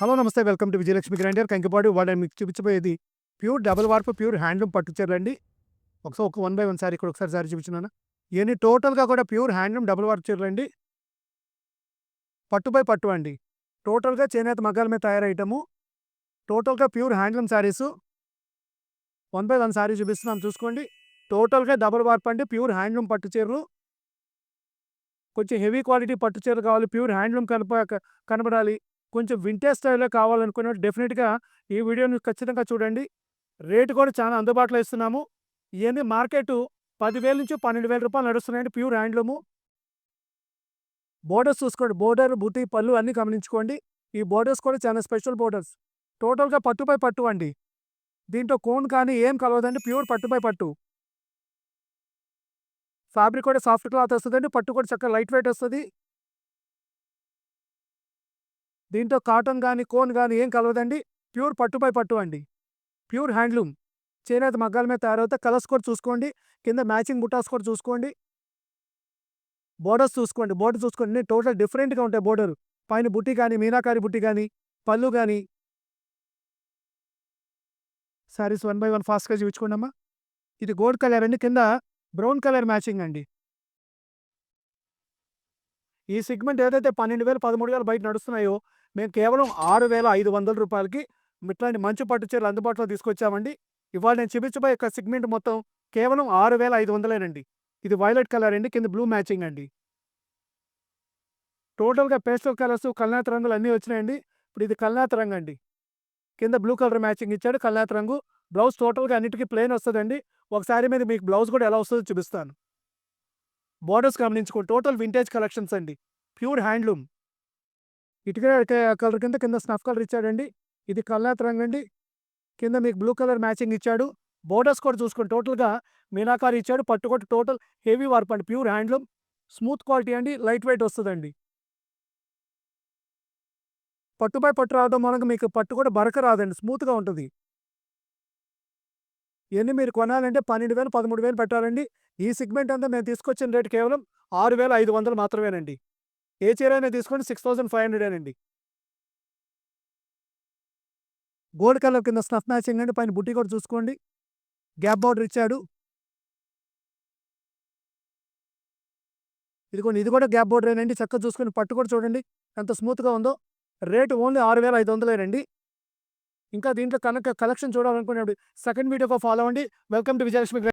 Hello నమస్తే welcome to Vijayalakshmi grinder Kankipadu. వాళ్ళని మీకు చూపించబోయేది pure double warp pure handloom పట్టు చీరలండి. ఒకసారి ఒక వన్ బై వన్ సారీ ఇక్కడ ఒకసారి చూపించినాను. ఇవన్నీ టోటల్గా కూడా ప్యూర్ హ్యాండ్లూమ్ డబుల్ వార్ప్ చీరలండి. పట్టు బై పట్టు అండి. టోటల్గా చేనేత మగ్గాల మీద తయారయ్యటము. టోటల్గా pure handloom saris. One by one sorry చూపిస్తున్నాను చూసుకోండి. టోటల్గా డబుల్ వార్ప్ అండి. ప్యూర్ హ్యాండ్లూమ్ పట్టు చీరలు. కొంచెం హెవీ క్వాలిటీ పట్టు చీరలు కావాలి, ప్యూర్ హ్యాండ్లూమ్ కనబడాలి, కొంచెం వింటేజ్ స్టైల్లో కావాలనుకున్న డెఫినెట్గా ఈ వీడియోని ఖచ్చితంగా చూడండి. రేటు కూడా చాలా అందుబాటులో ఇస్తున్నాము. ఇవన్నీ మార్కెట్ 10,000 నుంచి 12,000 రూపాయలు నడుస్తున్నాయండి. Pure handloom. బోర్డర్స్ చూసుకోండి, బోర్డర్ బుటీ పళ్ళు అన్నీ గమనించుకోండి. ఈ బోర్డర్స్ కూడా చాలా స్పెషల్ బోర్డర్స్. టోటల్గా పట్టుపై పట్టు అండి. దీంట్లో కోన్ కానీ ఏం కలవదండి. ప్యూర్ పట్టుపై పట్టు. ఫ్యాబ్రిక్ కూడా సాఫ్ట్ క్లాత్ వస్తుందండి. పట్టు కూడా చక్కగా లైట్ వెయిట్ వస్తుంది. దీంట్లో కాటన్ కానీ కోన్ కానీ ఏం కలవదండి. ప్యూర్ పట్టుపై పట్టు అండి. ప్యూర్ హ్యాండ్లూమ్ చేనేత మగ్గాల మీద తయారవుతా. కలర్స్ కూడా చూసుకోండి. కింద మ్యాచింగ్ బుటాస్ కూడా చూసుకోండి. బోర్డర్స్ చూసుకోండి, బోర్డర్ చూసుకోండి. టోటల్ డిఫరెంట్గా ఉంటాయి బోర్డర్. పైన బుట్టి కానీ మీనాకారి బుట్టి కానీ పళ్ళు కానీ. శారీస్ వన్ బై వన్ ఫాస్ట్గా చూపించుకోండి అమ్మా. ఇది గోల్డ్ కలర్ అండి, కింద బ్రౌన్ కలర్ మ్యాచింగ్ అండి. ఈ సెగ్మెంట్ ఏదైతే 12,000 13,000 బయట నడుస్తున్నాయో మేము కేవలం 6,500 రూపాయలకి ఇట్లాంటి మంచి పట్టు చీరలు అందుబాటులో తీసుకొచ్చామండి. ఇవాళ నేను చూపించబోయే సెగ్మెంట్ మొత్తం కేవలం 6,500 ఇది వైలెట్ కలర్ అండి, కింద బ్లూ మ్యాచింగ్ అండి. టోటల్గా పేస్టల్ కలర్స్ కల్నాథ్ రంగులు అన్నీ వచ్చినాయండి. ఇప్పుడు ఇది కల్నాథ్ రంగు అండి. కింద బ్లూ కలర్ మ్యాచింగ్ ఇచ్చాడు, కల్నాథ్ రంగు. బ్లౌజ్ టోటల్గా అన్నిటికీ ప్లెయిన్ వస్తుందండి. ఒకసారి మీద మీకు బ్లౌజ్ కూడా ఎలా వస్తుందో చూపిస్తాను. బోర్డర్స్ గమనించుకోండి, టోటల్ వింటేజ్ కలెక్షన్స్ అండి. Pure handloom. ఇటుక కలర్ కింద స్నఫ్ కలర్ ఇచ్చాడండి. ఇది కల్నాథ్ రంగు అండి. కింద మీకు బ్లూ కలర్ మ్యాచింగ్ ఇచ్చాడు. బోర్డర్స్ కూడా చూసుకోండి, టోటల్గా మీనాకారి ఇచ్చాడు. పట్టు కూడా టోటల్ హెవీ వర్క్ అండి. ప్యూర్ హ్యాండ్లూమ్, స్మూత్ క్వాలిటీ అండి, లైట్ వెయిట్ వస్తుందండి. పట్టుపై పట్టు రావడం వల్ల మీకు పట్టు కూడా బరక రాదండి, స్మూత్గా ఉంటుంది. ఇవన్నీ మీరు కొనాలంటే 12,000 13,000 పెట్టాలండి. ఈ సెగ్మెంట్ అంతా మేము తీసుకొచ్చిన రేటు కేవలం 6,500 మాత్రమేనండి. ఏ చీర అయినా తీసుకోండి 6,500 అండి. గోల్డ్ కలర్ కింద స్నఫ్ మ్యాచింగ్ అండి. పైన బుట్టి కూడా చూసుకోండి, గ్యాప్ బార్డర్ ఇచ్చాడు. ఇది కూడా గ్యాప్ బార్డరేనండి. చక్కగా చూసుకొని పట్టు కూడా చూడండి ఎంత స్మూత్గా ఉందో. రేటు ఓన్లీ 6,500 ఇంకా దీంట్లో కనుక కలెక్షన్ చూడాలనుకునేప్పుడు సెకండ్ వీడియోకి ఫాలో అవ్వండి. Welcome to Vijayalakshmi.